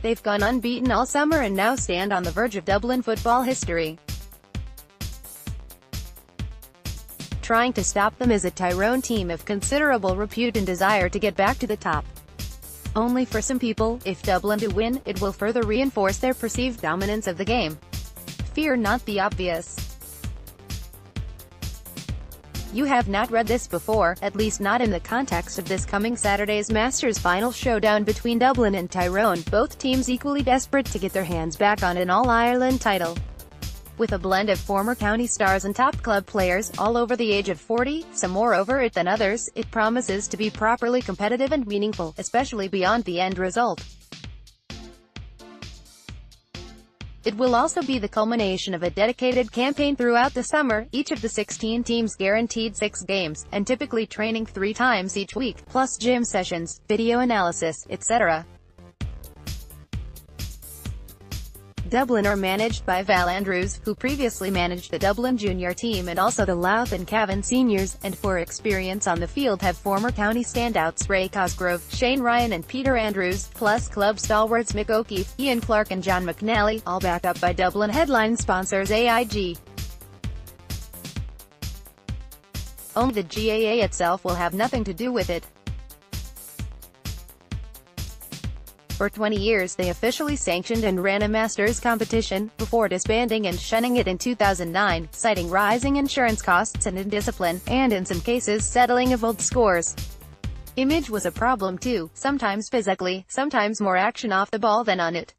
They've gone unbeaten all summer and now stand on the verge of Dublin football history. Trying to stop them is a Tyrone team of considerable repute and desire to get back to the top. Only for some people, if Dublin do win, it will further reinforce their perceived dominance of the game. Fear not the obvious. You have not read this before, at least not in the context of this coming Saturday's Masters final showdown between Dublin and Tyrone, both teams equally desperate to get their hands back on an All-Ireland title. With a blend of former county stars and top club players, all over the age of 40, some more over it than others, it promises to be properly competitive and meaningful, especially beyond the end result. It will also be the culmination of a dedicated campaign throughout the summer, each of the 16 teams guaranteed 6 games, and typically training 3 times each week, plus gym sessions, video analysis, etc. Dublin are managed by Val Andrews, who previously managed the Dublin junior team and also the Louth and Cavan seniors, and for experience on the field have former county standouts Ray Cosgrove, Shane Ryan and Peter Andrews, plus club stalwarts Mick O'Keefe, Ian Clark and John McNally, all backed up by Dublin headline sponsors AIG. Only the GAA itself will have nothing to do with it. For 20 years they officially sanctioned and ran a Masters competition, before disbanding and shunning it in 2009, citing rising insurance costs and indiscipline, and in some cases settling of old scores. Image was a problem too, sometimes physically, sometimes more action off the ball than on it.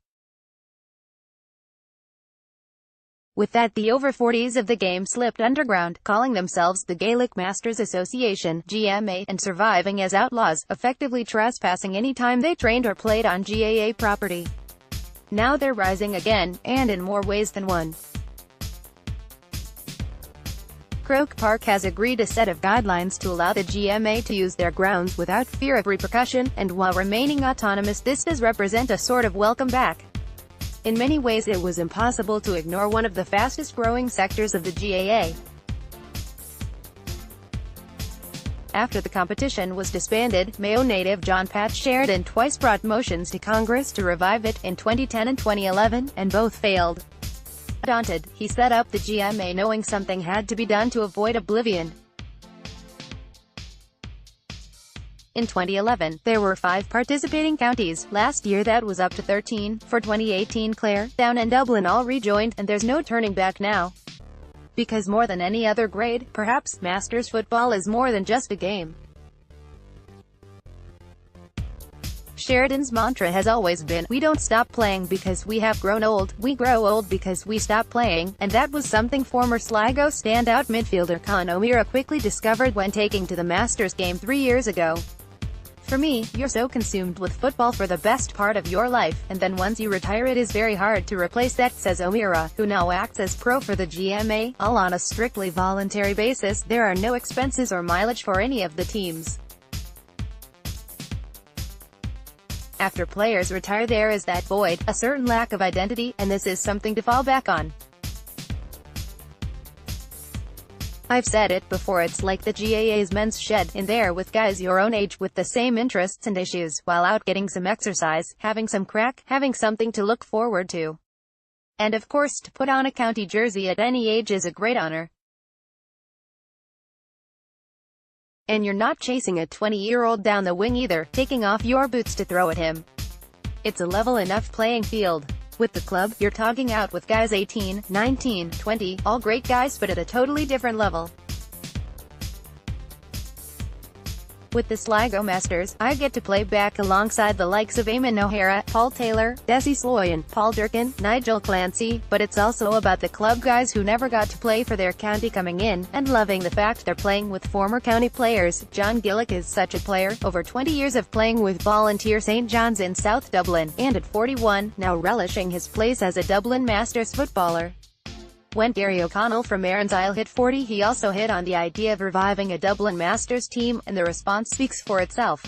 With that, the over 40s of the game slipped underground, calling themselves the Gaelic Masters Association (GMA), and surviving as outlaws, effectively trespassing any time they trained or played on GAA property. Now they're rising again, and in more ways than one. Croke Park has agreed a set of guidelines to allow the GMA to use their grounds without fear of repercussion, and while remaining autonomous, this does represent a sort of welcome back. In many ways it was impossible to ignore one of the fastest-growing sectors of the GAA. After the competition was disbanded, Mayo native John Pat Sheridan twice brought motions to Congress to revive it, in 2010 and 2011, and both failed. Daunted, he set up the GMA knowing something had to be done to avoid oblivion. In 2011, there were 5 participating counties. Last year that was up to 13. For 2018, Clare, Down and Dublin all rejoined, and there's no turning back now. Because more than any other grade, perhaps, Masters football is more than just a game. Sheridan's mantra has always been, "We don't stop playing because we have grown old, we grow old because we stop playing," and that was something former Sligo standout midfielder Con O'Meara quickly discovered when taking to the Masters game 3 years ago. "For me, you're so consumed with football for the best part of your life, and then once you retire it is very hard to replace that," says O'Meara, who now acts as pro for the GMA, all on a strictly voluntary basis. There are no expenses or mileage for any of the teams. After players retire there is that void, a certain lack of identity, and this is something to fall back on. "I've said it before, it's like the GAA's men's shed, in there with guys your own age, with the same interests and issues, while out getting some exercise, having some crack, having something to look forward to. And of course, to put on a county jersey at any age is a great honor. And you're not chasing a 20-year-old down the wing either, taking off your boots to throw at him. It's a level enough playing field. With the club, you're togging out with guys 18, 19, 20, all great guys but at a totally different level. With the Sligo Masters, I get to play back alongside the likes of Eamon O'Hara, Paul Taylor, Desi Sloyan, Paul Durkin, Nigel Clancy, but it's also about the club guys who never got to play for their county coming in, and loving the fact they're playing with former county players. John Gillick is such a player, over 20 years of playing with Volunteer St John's in South Dublin, and at 41, now relishing his place as a Dublin Masters footballer. When Gary O'Connell from Isle hit 40, he also hit on the idea of reviving a Dublin Masters team, and the response speaks for itself.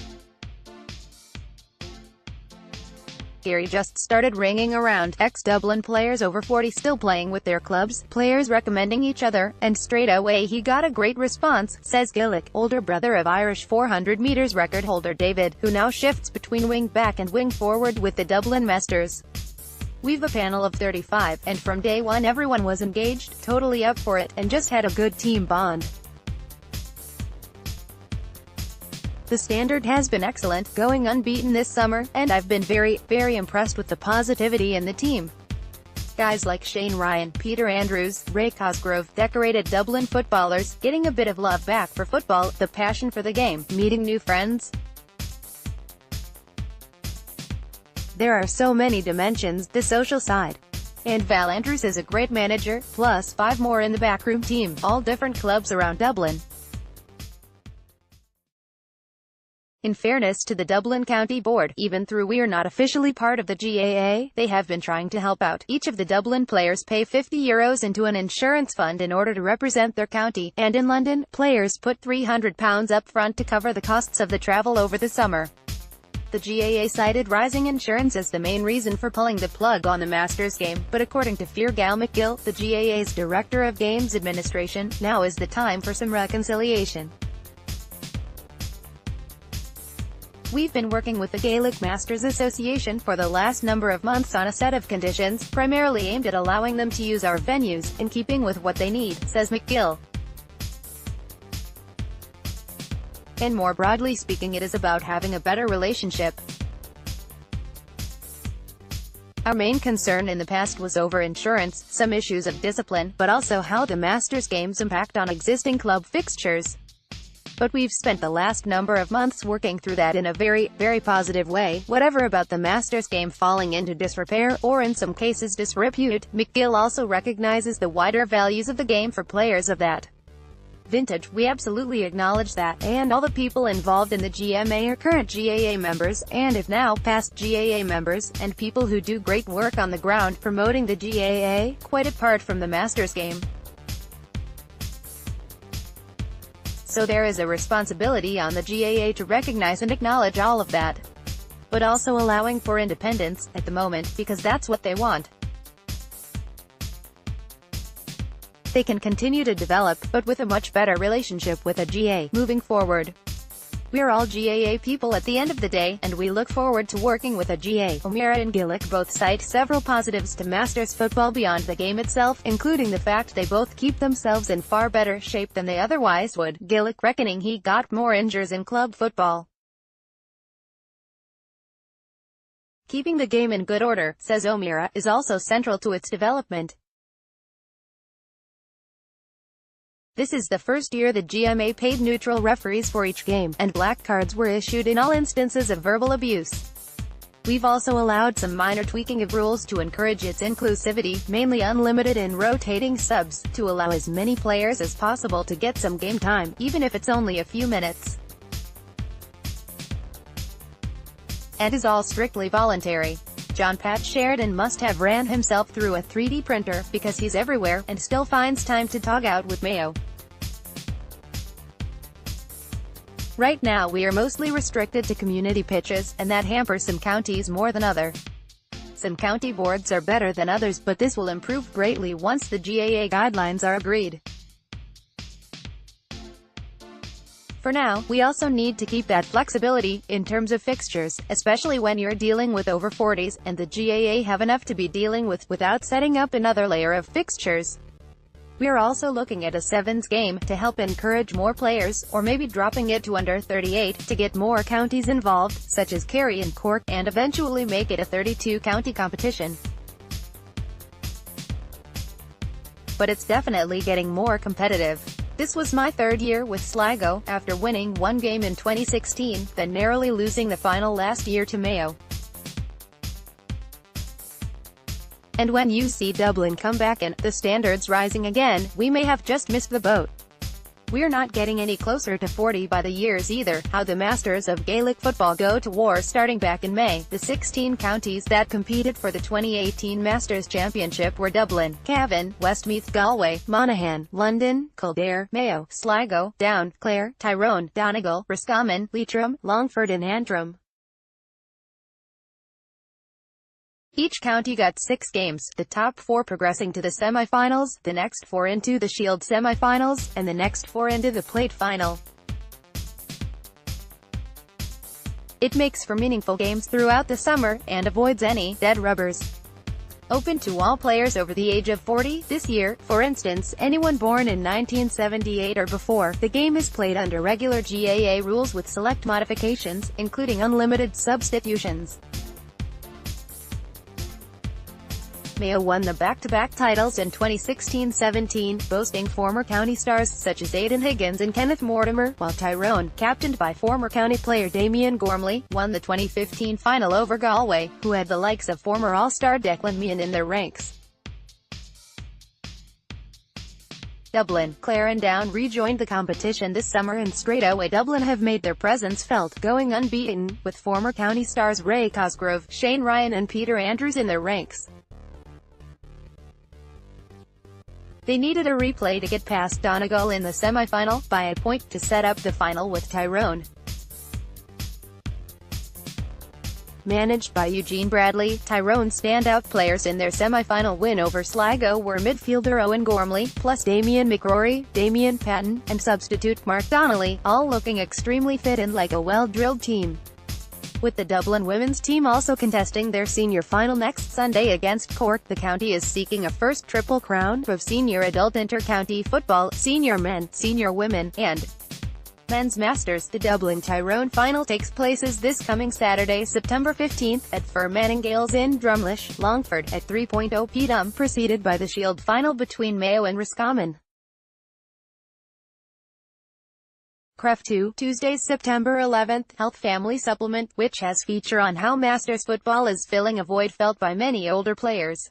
Kerry just started ringing around. Ex-Dublin players over 40 still playing with their clubs, players recommending each other, and straight away he got a great response, says Gillick, older brother of Irish 400 metres record holder David, who now shifts between wing back and wing forward with the Dublin Masters. We've a panel of 35, and from day one everyone was engaged, totally up for it, and just had a good team bond. The standard has been excellent, going unbeaten this summer, and I've been very, very impressed with the positivity in the team. Guys like Shane Ryan, Peter Andrews, Ray Cosgrove, decorated Dublin footballers, getting a bit of love back for football, the passion for the game, meeting new friends. There are so many dimensions, the social side. And Val Andrews is a great manager, plus 5 more in the backroom team, all different clubs around Dublin. In fairness to the Dublin County Board, even though we're not officially part of the GAA, they have been trying to help out. Each of the Dublin players pay €50 into an insurance fund in order to represent their county, and in London, players put £300 up front to cover the costs of the travel over the summer. The GAA cited rising insurance as the main reason for pulling the plug on the Masters game, but according to Feargal McGill, the GAA's Director of Games Administration, now is the time for some reconciliation. We've been working with the Gaelic Masters Association for the last number of months on a set of conditions, primarily aimed at allowing them to use our venues, in keeping with what they need, says McGill. And more broadly speaking, it is about having a better relationship. Our main concern in the past was over insurance, some issues of discipline, but also how the Masters games impact on existing club fixtures. But we've spent the last number of months working through that in a very, very positive way, whatever about the Masters game falling into disrepair, or in some cases disrepute. McGill also recognizes the wider values of the game for players of that vintage. We absolutely acknowledge that, and all the people involved in the GMA are current GAA members, and if now, past GAA members, and people who do great work on the ground promoting the GAA, quite apart from the Masters game. So there is a responsibility on the GAA to recognize and acknowledge all of that. But also allowing for independence, at the moment, because that's what they want. They can continue to develop, but with a much better relationship with a GAA, moving forward. We're all GAA people at the end of the day, and we look forward to working with a GAA. O'Meara and Gillick both cite several positives to Masters football beyond the game itself, including the fact they both keep themselves in far better shape than they otherwise would, Gillick reckoning he got more injuries in club football. Keeping the game in good order, says O'Meara, is also central to its development. This is the first year the GMA paid neutral referees for each game, and black cards were issued in all instances of verbal abuse. We've also allowed some minor tweaking of rules to encourage its inclusivity, mainly unlimited and rotating subs, to allow as many players as possible to get some game time, even if it's only a few minutes. And is all strictly voluntary. John Pat Sheridan must have ran himself through a 3D printer, because he's everywhere, and still finds time to tog out with Mayo. Right now we are mostly restricted to community pitches, and that hampers some counties more than other. Some county boards are better than others, but this will improve greatly once the GAA guidelines are agreed. For now, we also need to keep that flexibility, in terms of fixtures, especially when you're dealing with over 40s, and the GAA have enough to be dealing with, without setting up another layer of fixtures. We're also looking at a 7s game, to help encourage more players, or maybe dropping it to under 38, to get more counties involved, such as Kerry and Cork, and eventually make it a 32-county competition. But it's definitely getting more competitive. This was my 3rd year with Sligo, after winning 1 game in 2016, then narrowly losing the final last year to Mayo. And when you see Dublin come back and the standards rising again, we may have just missed the boat. We're not getting any closer to 40 by the years either. How the Masters of Gaelic football go to war starting back in May. The 16 counties that competed for the 2018 Masters Championship were Dublin, Cavan, Westmeath, Galway, Monaghan, London, Kildare, Mayo, Sligo, Down, Clare, Tyrone, Donegal, Roscommon, Leitrim, Longford and Antrim. Each county got 6 games, the top 4 progressing to the semi-finals, the next 4 into the Shield semi-finals, and the next 4 into the plate final. It makes for meaningful games throughout the summer, and avoids any dead rubbers. Open to all players over the age of 40, this year, for instance, anyone born in 1978 or before. The game is played under regular GAA rules with select modifications, including unlimited substitutions. Mayo won the back-to-back titles in 2016-17, boasting former county stars such as Aidan Higgins and Kenneth Mortimer, while Tyrone, captained by former county player Damien Gormley, won the 2015 final over Galway, who had the likes of former All-Star Declan Meehan in their ranks. Dublin, Clarendon rejoined the competition this summer, and straight away Dublin have made their presence felt, going unbeaten, with former county stars Ray Cosgrove, Shane Ryan and Peter Andrews in their ranks. They needed a replay to get past Donegal in the semi-final, by a point, to set up the final with Tyrone. Managed by Eugene Bradley, Tyrone's standout players in their semi-final win over Sligo were midfielder Owen Gormley, plus Damien McCrory, Damien Patton, and substitute Mark Donnelly, all looking extremely fit and like a well-drilled team. With the Dublin women's team also contesting their senior final next Sunday against Cork, the county is seeking a first triple crown of senior adult inter-county football, senior men, senior women, and men's masters. The Dublin Tyrone final takes place this coming Saturday, September 15th, at Fermanagh in Drumlish, Longford, at 3:00 p.m, preceded by the Shield final between Mayo and Roscommon. Cref 2, Tuesday, September 11th, Health Family Supplement, which has feature on how Masters football is filling a void felt by many older players.